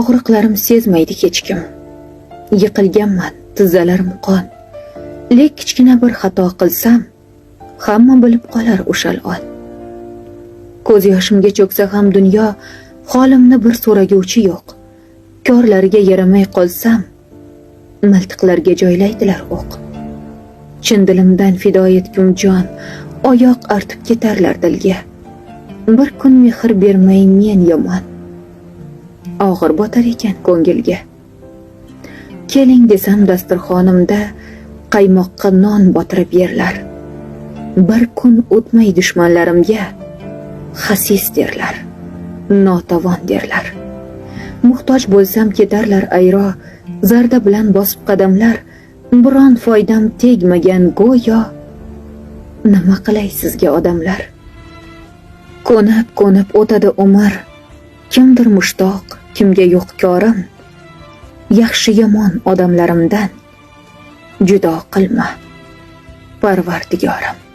og'riqlarim sezmaydi hech kim. Yiqilganman, tizzalarim qon. Lek kichkina bir xato qilsam, hamma bilib qolar o'shal on. Ko'z yoshimga cho'ksa ham dunyo, holimni bir so'raguvchi yo'q. Korlariga yaramay qolsam, miltiqlarga joylaydilar o'q. Chin dilimdan fido etgum jon, oyoq artib ketarlar dilga. Bir kun mehr bermay men yomon, og'ir botar ekan ko'ngilga. Keling desam dasturxonimda qaymoqqa non botirib yerlar. Bir kun o'tmay dushmanlarimga xasis derlar, notavon derlar. Muhtoj bo'lsam ketarlar ayro, zarda bilan bosib qadamlar. Biron foydam tegmagan go'yo, nima qilay sizga odamlar? Ko'nib o'tadi umr, kimdir mushtoq, kimga yo'q korim. Yaxshi yomon odamlarimdan judo qilma, Parvardigorim.